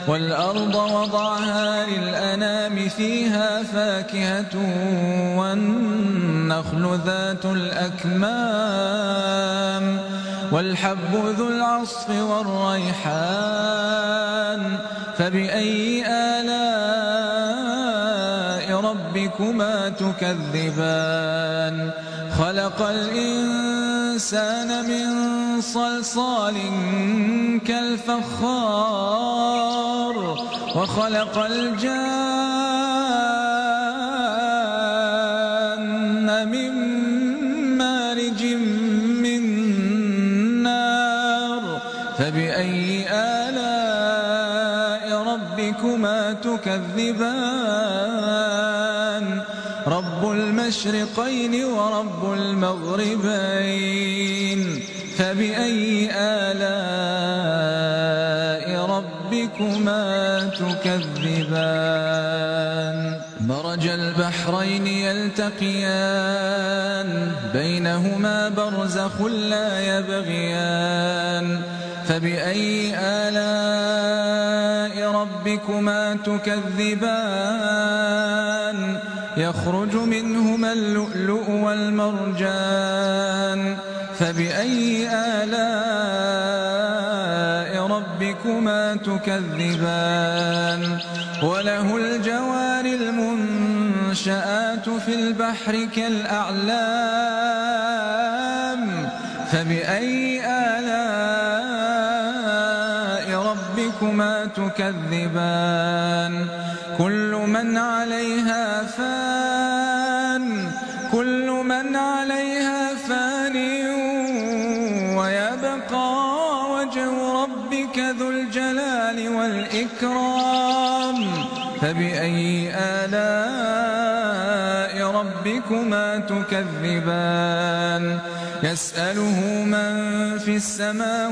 والأرض وضعها للأنام فيها فاكهة والنخل ذات الأكمام والحب ذو العصف والريحان فبأي آلاء ربكما تكذبان خلق الإنسان من صلصال كالفخار وخلق الجان من مارج من نار فبأي آلاء ربكما تكذبان رب المشرقين ورب المغربين فبأي آلاء ربكما تكذبان مرج البحرين يلتقيان بينهما برزخ لا يبغيان فبأي آلاء ربكما تكذبان يخرج منهما اللؤلؤ والمرجان فبأي آلاء ربكما تكذبان وله الجوار المنشآت في البحر كالأعلام فبأي آلاء ربكما تكذبان كل من عليها فان ويبقى وجه ربك ذو الجلال والإكرام فبأي آلاء ربكما تكذبان يسأله من في السماوات